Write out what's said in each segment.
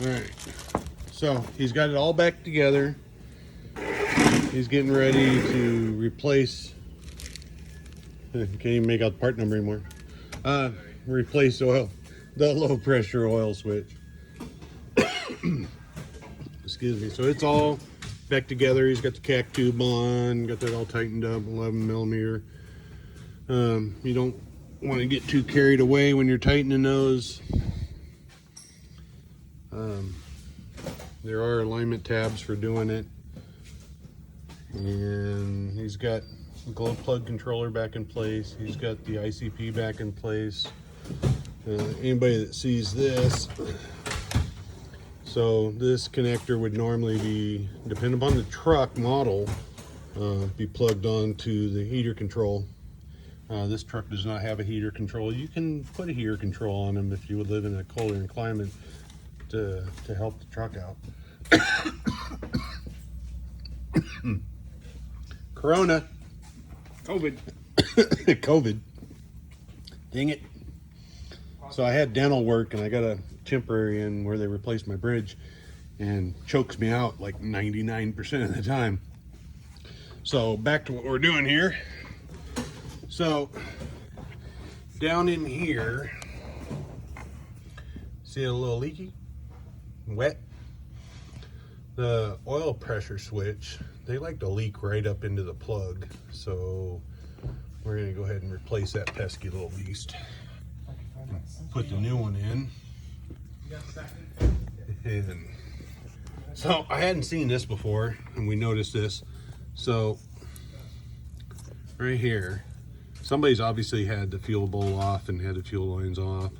All right, so he's got it all back together. He's getting ready to replace, can't even make out the part number anymore. Replace the low pressure oil switch. Excuse me. So it's all back together. He's got the cac tube on, got that all tightened up, 11 millimeter. You don't want to get too carried away when you're tightening those. There are alignment tabs for doing it. And he's got the glow plug controller back in place. He's got the ICP back in place. Anybody that sees this, so this connector would normally be, depending upon the truck model, be plugged onto the heater control. This truck does not have a heater control. You can put a heater control on them if you would live in a colder climate to help the truck out. Corona. COVID. COVID. Dang it. So I had dental work and I got a temporary in where they replaced my bridge and chokes me out like 99% of the time. So back to what we're doing here. So down in here, see a little leaky? Wet? The oil pressure switch, they like to leak right up into the plug. So we're gonna go ahead and replace that pesky little beast. Put the new one in. And so I hadn't seen this before, and we noticed this. So right here, somebody's obviously had the fuel bowl off and had the fuel lines off.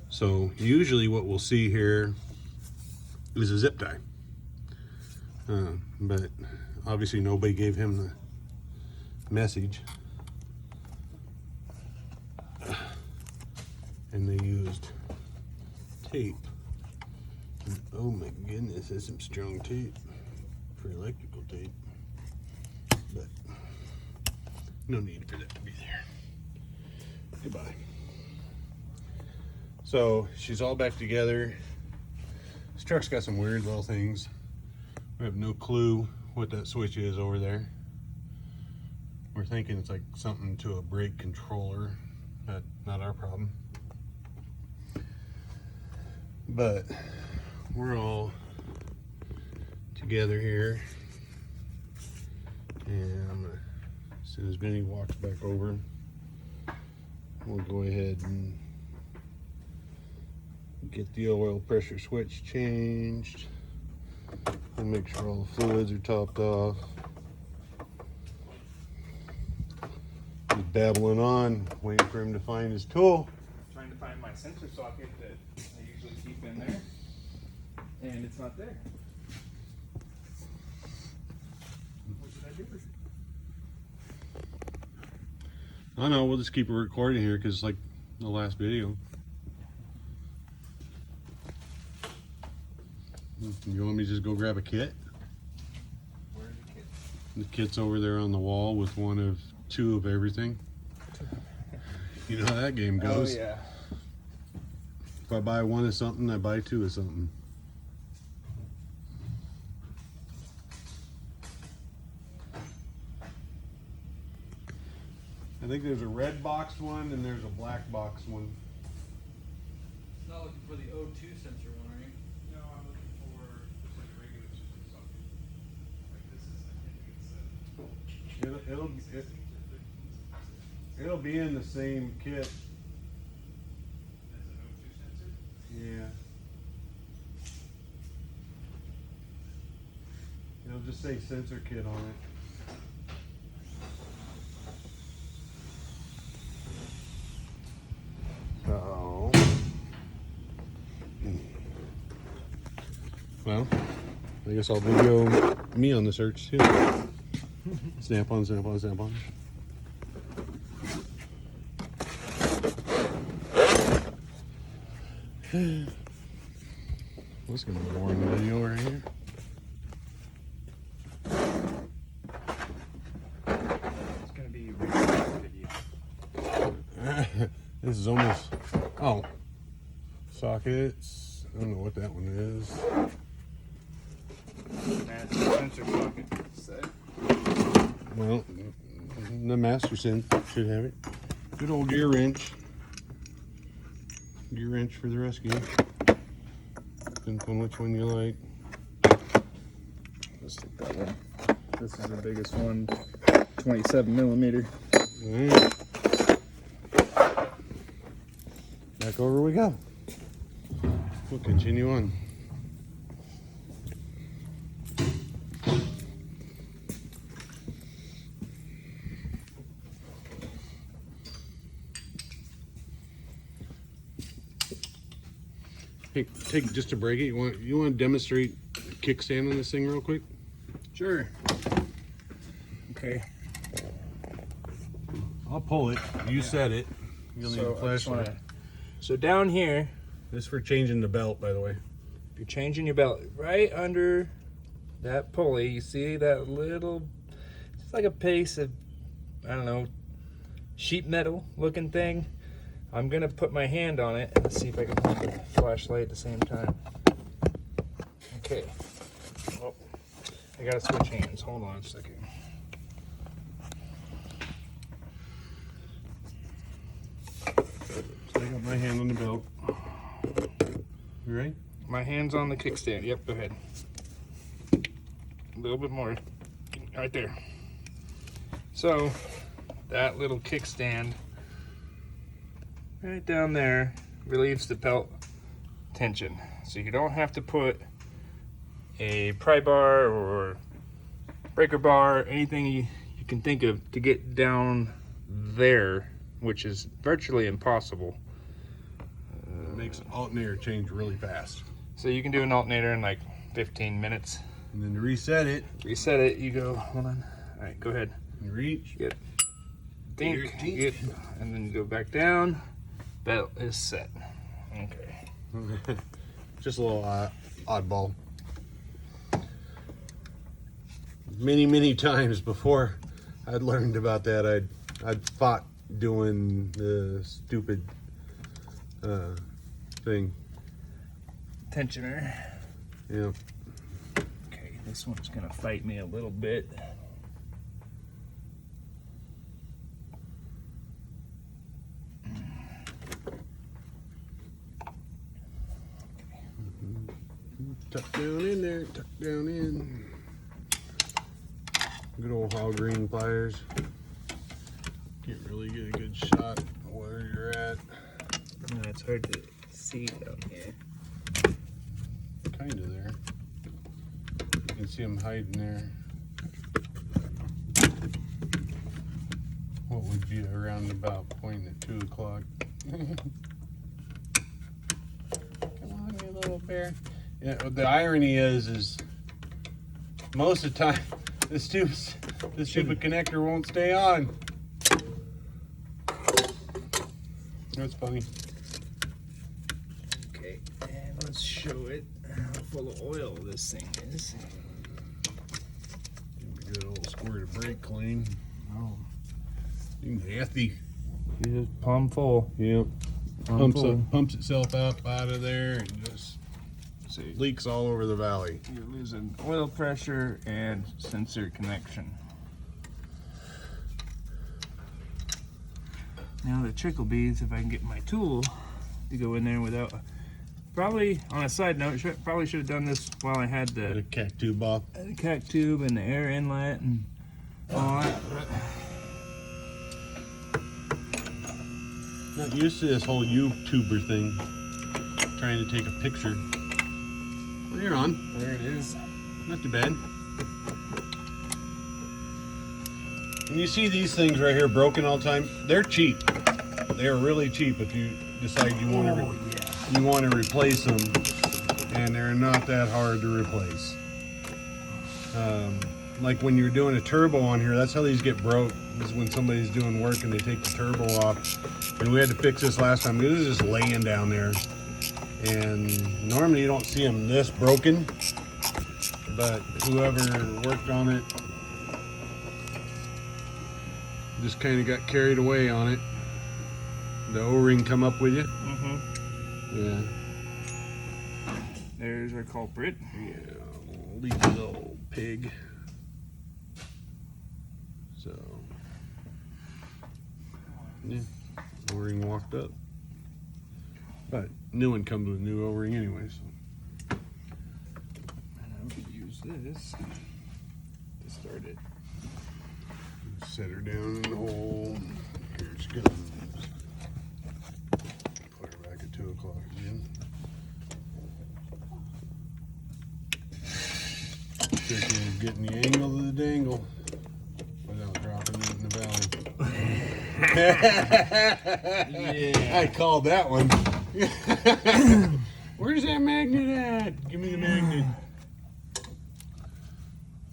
So usually what we'll see here is a zip tie. But obviously nobody gave him the message. And they used tape. And oh my goodness, that's some strong tape for electrical tape. But no need for that to be there. Goodbye. So she's all back together. This truck's got some weird little things. We have no clue what that switch is over there. We're thinking it's like something to a brake controller. That's not our problem. But we're all together here. And I'm gonna, as soon as Benny walks back over, we'll go ahead and get the oil pressure switch changed. We'll make sure all the fluids are topped off. He's babbling on, waiting for him to find his tool. Trying to find my sensor socket that I usually keep in there, and it's not there. What did I do? I don't know, we'll just keep it recording here because it's like the last video. You want me to just go grab a kit? Where's the kit? The kit's over there on the wall with one of two of everything. You know how that game goes. Oh yeah. If I buy one of something, I buy two of something. I think there's a red boxed one and there's a black boxed one. Not looking for the O2 sensor one, are you? No, I'm looking for just like a regular sensor socket. Like this is, I think it's It'll be in the same kit. as an O2 sensor. Yeah. It'll just say sensor kit on it. So, well, I guess I'll video me on the search too. Snap on, snap on, snap on. This is gonna be a boring video right here. It's gonna be a video. This is almost, oh, sockets, I don't know what that one is. Master sensor socket set. Well, the master synth should have it. Good old gear wrench. Gear wrench for the rescue. Depends on which one you like. Let's take that one. This is the biggest one, 27 millimeter. Alright. Back over we go. We'll continue on. Hey, take just to break it. You want to demonstrate kickstand on this thing real quick? Sure. Okay. I'll pull it. You set it. You'll need a So I just flashlight. wanna, so down here, This is for changing the belt, by the way. you're changing your belt right under that pulley. You see that little, it's like a piece of, I don't know, sheet metal looking thing. I'm gonna put my hand on it and see if I can hold the flashlight at the same time. Okay. Oh, I gotta switch hands. Hold on a second. So I got my hand on the belt. You ready? My hand's on the kickstand. Yep, go ahead. A little bit more. Right there. So, that little kickstand right down there relieves the belt tension. So you don't have to put a pry bar or breaker bar, anything you can think of to get down there, which is virtually impossible. It makes alternator change really fast. So you can do an alternator in like 15 minutes. And then to reset it, Reset it, you go, hold on. All right, go ahead. you reach. Get dink, Your teeth. get, and then you go back down. Belt is set. Okay. Just a little oddball. Many times before I'd learned about that, I'd fought doing the stupid thing. Tensioner. Yeah. Okay, this one's gonna fight me a little bit. Tuck down in there, tuck down in. Good old hog green pliers. Can't really get a good shot of where you're at. No, it's hard to see down here. Kind of there. You can see them hiding there. What would be a roundabout point at 2 o'clock? Come on, you little bear. Yeah, the irony is most of the time this stupid connector won't stay on. That's funny. Okay, and let's show it how full of oil this thing is. Give it a good old squirt of brake clean. Oh, Nasty. just palm full. Yeah. Palm full. Pumps itself up out of there and just See, leaks all over the valley. you're losing oil pressure and sensor connection. Now the trickle beads, if I can get my tool to go in there without, probably on a side note, probably should have done this while I had Put a the cat tube off. cac tube and the air inlet and all that. Not used to this whole YouTuber thing. Trying to take a picture. Well, you're on. There it is. Not too bad. And you see these things right here broken all the time. They're cheap. They're really cheap if you decide you want to replace them, and they're not that hard to replace. Like when you're doing a turbo on here, that's how these get broke. Is when somebody's doing work and they take the turbo off. And we had to fix this last time. This is just laying down there. And normally you don't see them this broken, but whoever worked on it just kind of got carried away on it. The O-ring come up with you. Mm-hmm. Yeah. There's our culprit. Yeah, leaky little pig. So, yeah, O-ring walked up. But new one comes with new O-ring anyway, so. And I'm gonna use this to start it. Set her down in the hole. Here she comes. Put her back at 2 o'clock again. Trick is getting the angle of the dangle without dropping it in the valley. Yeah. I called that one. Where's that magnet at? Give me the magnet.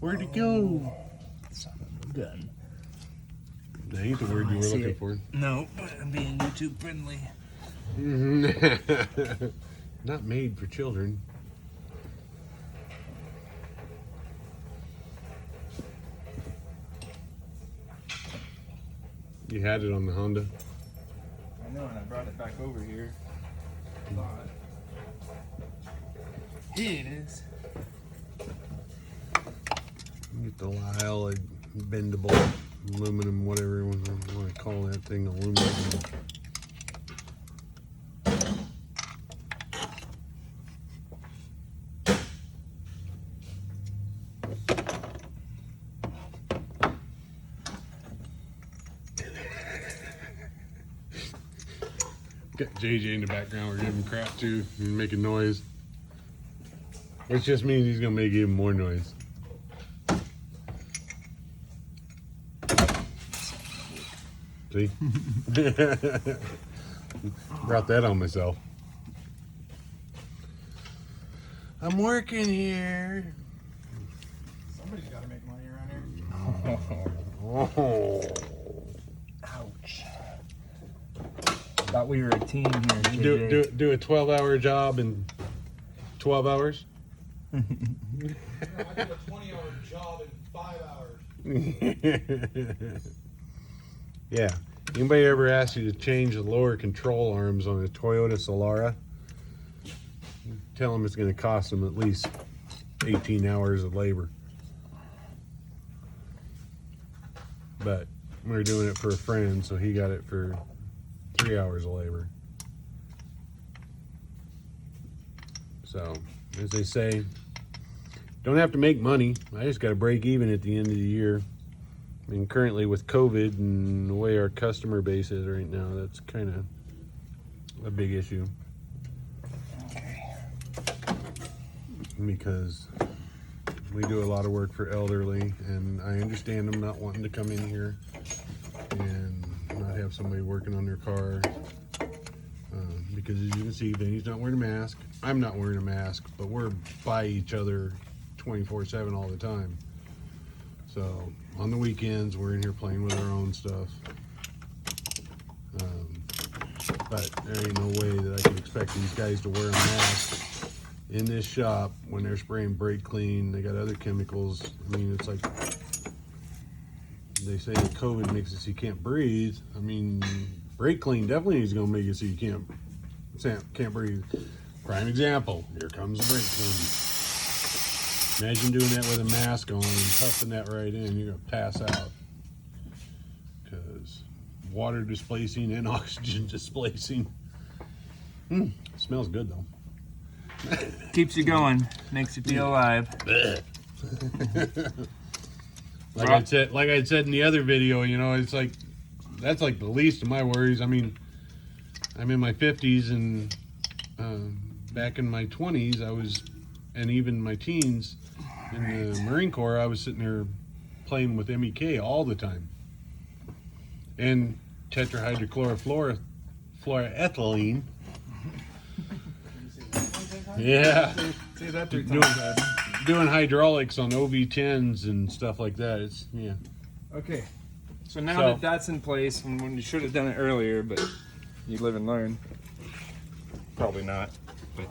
Where'd it go? Son of a gun. That ain't the word you were See looking it. for. No, but I'm being YouTube friendly. Not made for children. You had it on the Honda. I know, and I brought it back over here. Thought. Here it is. Get the Lyle bendable aluminum, whatever you want to call that thing, aluminum. Got JJ in the background. We're giving him crap too and making noise, which just means he's gonna make even more noise. See? Brought that on myself. I'm working here. Somebody's got to make money around here. Oh. Ouch. Thought we were a team here. JJ. Do a 12-hour job in 12 hours? I did a 20-hour job in 5 hours. Yeah. Anybody ever asked you to change the lower control arms on a Toyota Solara? Tell them it's going to cost them at least 18 hours of labor. But we were doing it for a friend, so he got it for 3 hours of labor. So, as they say, don't have to make money. I just got to break even at the end of the year. I mean, currently with COVID and the way our customer base is right now, that's kind of a big issue. Because we do a lot of work for elderly, and I understand them not wanting to come in here and not have somebody working on their car. Because as you can see, Vinny's not wearing a mask. I'm not wearing a mask, but we're by each other 24/7 all the time. So on the weekends, we're in here playing with our own stuff. But there ain't no way that I can expect these guys to wear a mask in this shop when they're spraying brake clean. They got other chemicals. I mean, it's like they say that COVID makes it so you can't breathe. I mean, brake clean definitely is going to make it so you can't breathe. Prime example. Here comes the brake clean. Imagine doing that with a mask on and puffing that right in. You're going to pass out. Because water displacing and oxygen displacing. Smells good though. Keeps you going. Makes you feel alive. Like I said in the other video, you know, it's like that's like the least of my worries. I mean, I'm in my 50s, and back in my 20s, and even my teens in the Marine Corps, I was sitting there playing with MEK all the time, and tetrahydrochloroethylene. Yeah. Say that 3 times. Doing hydraulics on OV10s and stuff like that. It's Okay. So now that's in place, and when you should have done it earlier, but you live and learn. Probably not. But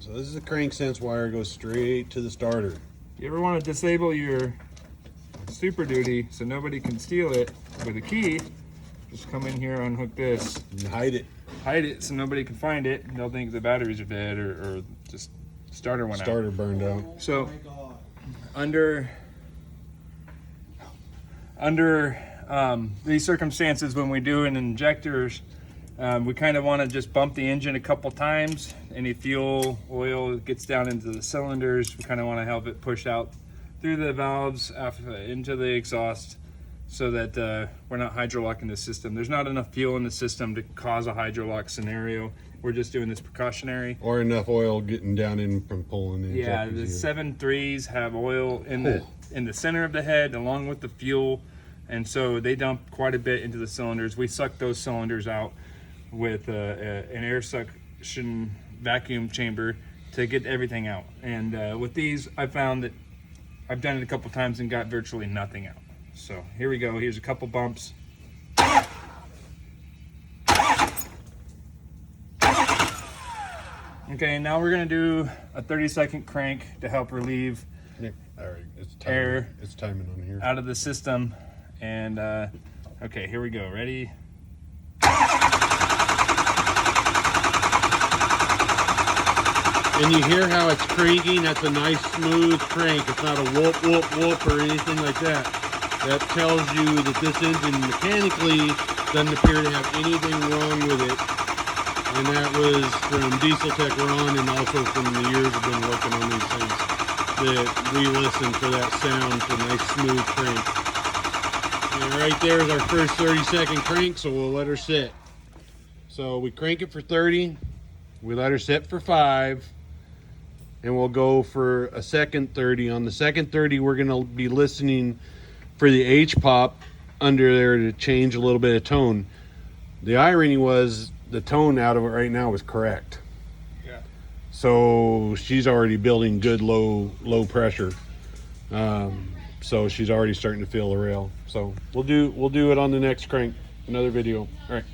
So this is a crank sense wire, goes straight to the starter. you ever want to disable your Super Duty so nobody can steal it with a key, just come in here, unhook this, And hide it. hide it so nobody can find it. They'll think the batteries are dead, or just starter went out. Starter burned out. So under these circumstances, when we do an injectors, we kind of want to just bump the engine a couple times. Any fuel, oil gets down into the cylinders. We kind of want to help it push out through the valves into the exhaust, so that we're not hydrolocking the system. There's not enough fuel in the system to cause a hydrolock scenario. We're just doing this precautionary. Or enough oil getting down in from pulling in. Yeah, the 7.3s have oil in the center of the head along with the fuel, and so they dump quite a bit into the cylinders. We suck those cylinders out with an air suction vacuum chamber to get everything out. And with these, I found that I've done it a couple times and got virtually nothing out. So here we go. Here's a couple bumps. Okay, now we're gonna do a 30-second crank to help relieve All right, it's timing. Air. It's timing on here. out of the system. And okay, here we go. Ready? And you hear how it's cranking? That's a nice smooth crank. It's not a whoop, whoop, whoop or anything like that. That tells you that this engine mechanically doesn't appear to have anything wrong with it. And that was from Diesel Tech Ron and also from the years I've been working on these things, that we listen for that sound, for a nice smooth crank. And right there is our first 30-second crank, so we'll let her sit. So we crank it for 30, we let her sit for 5, and we'll go for a second 30. On the second 30, we're gonna be listening for the H-pop under there to change a little bit of tone. The irony was the tone out of it right now was correct. Yeah. So she's already building good low pressure. So she's already starting to feel the rail. So we'll do it on the next crank, another video. All right.